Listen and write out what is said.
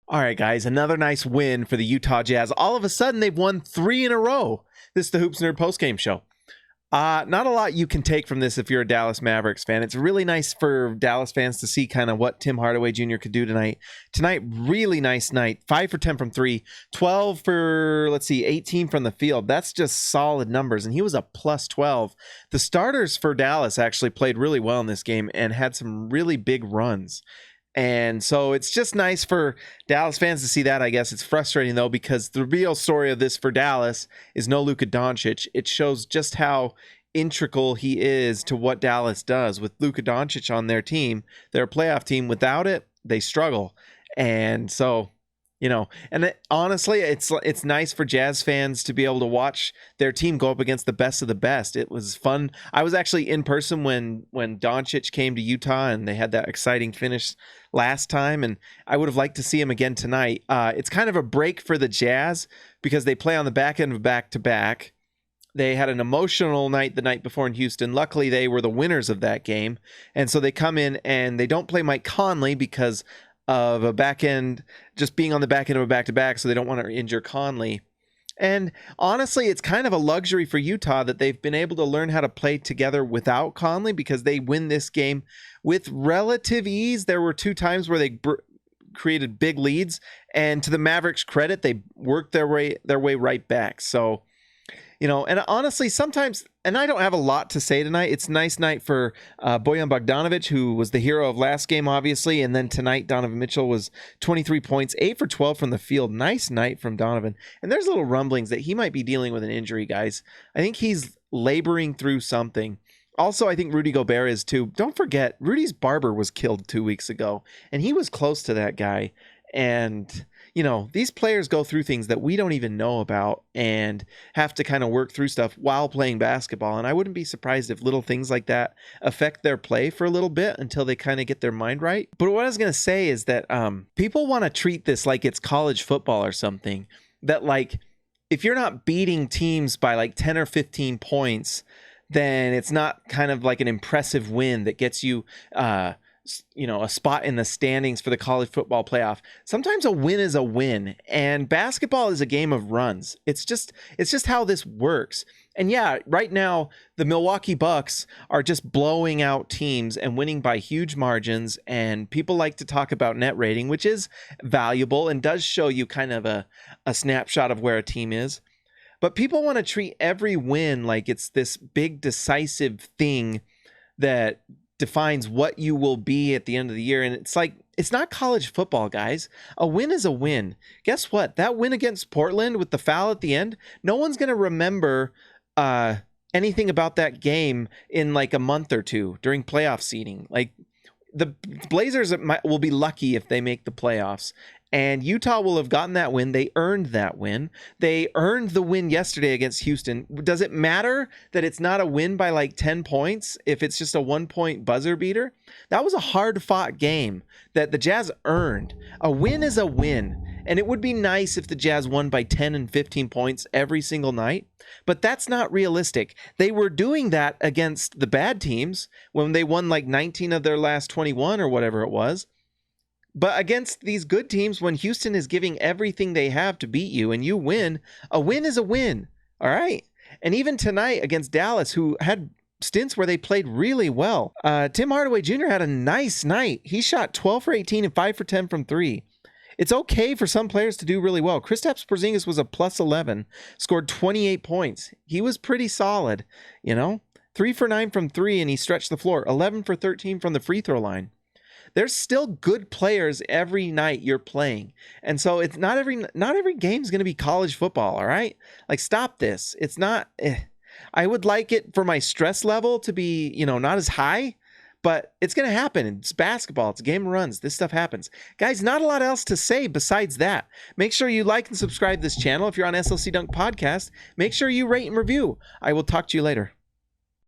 All right, guys, another nice win for the Utah Jazz. All of a sudden, they've won 3 in a row. This is the Hoops Nerd postgame show. Not a lot you can take from this if you're a Dallas Mavericks fan. It's really nice for Dallas fans to see kind of what Tim Hardaway Jr. could do tonight. Tonight, really nice night. 5 for 10 from 3, 12 for, 18 from the field. That's just solid numbers, and he was a plus 12. The starters for Dallas actually played really well in this game and had some really big runs. And so it's just nice for Dallas fans to see that, I guess. It's frustrating, though, because the real story of this for Dallas is no Luka Doncic. It shows just how integral he is to what Dallas does. With Luka Doncic on their team, they're a playoff team. Without it, they struggle. And so, honestly, it's nice for Jazz fans to be able to watch their team go up against the best of the best. It was fun. I was actually in person when Doncic came to Utah and they had that exciting finish last time, and I would have liked to see him again tonight. It's kind of a break for the Jazz because they play on the back end of back-to-back. They had an emotional night the night before in Houston. Luckily, they were the winners of that game, and so they come in and they don't play Mike Conley because of a back end, just being on the back end of a back-to-back, so they don't want to injure Conley. And honestly, it's kind of a luxury for Utah that they've been able to learn how to play together without Conley because they win this game with relative ease. There were 2 times where they created big leads, and to the Mavericks' credit, they worked their way right back. So, and honestly, sometimes, and I don't have a lot to say tonight. It's a nice night for Bojan Bogdanovic, who was the hero of last game, obviously. And then tonight, Donovan Mitchell was 23 points, 8 for 12 from the field. Nice night from Donovan. And there's little rumblings that he might be dealing with an injury, guys. I think he's laboring through something. Also, I think Rudy Gobert is too. Don't forget, Rudy's barber was killed 2 weeks ago, and he was close to that guy. And these players go through things that we don't even know about and have to kind of work through stuff while playing basketball. And I wouldn't be surprised if little things like that affect their play for a little bit until they kind of get their mind right. But what I was going to say is that people want to treat this like it's college football or something. That if you're not beating teams by 10 or 15 points, then it's not kind of like an impressive win that gets you a spot in the standings for the college football playoff. Sometimes a win is a win, and basketball is a game of runs. It's just how this works. And yeah, right now the Milwaukee Bucks are just blowing out teams and winning by huge margins, and people like to talk about net rating, which is valuable and does show you kind of a snapshot of where a team is. But people want to treat every win like it's this big decisive thing that defines what you will be at the end of the year. And it's not college football, guys. A win is a win. Guess what? That win against Portland with the foul at the end, no one's going to remember anything about that game in a month or two during playoff seeding. The Blazers will be lucky if they make the playoffs. And Utah will have gotten that win. They earned that win. They earned the win yesterday against Houston. Does it matter that it's not a win by 10 points if it's just a 1-point buzzer beater? That was a hard-fought game that the Jazz earned. A win is a win. And it would be nice if the Jazz won by 10 and 15 points every single night. But that's not realistic. They were doing that against the bad teams when they won 19 of their last 21 or whatever it was. But against these good teams, when Houston is giving everything they have to beat you and you win, a win is a win. All right. And even tonight against Dallas, who had stints where they played really well. Tim Hardaway Jr. had a nice night. He shot 12 for 18 and 5 for 10 from 3. It's okay for some players to do really well. Kristaps Porzingis was a plus 11, scored 28 points. He was pretty solid, 3 for 9 from 3, and he stretched the floor. 11 for 13 from the free throw line. There's still good players every night you're playing. And so it's not every game's going to be college football, all right? Stop this. It's not I would like it for my stress level to be, not as high, but it's going to happen. It's basketball. It's a game of runs. This stuff happens. Guys, not a lot else to say besides that. Make sure you like and subscribe this channel. If you're on SLC Dunk Podcast, make sure you rate and review. I will talk to you later.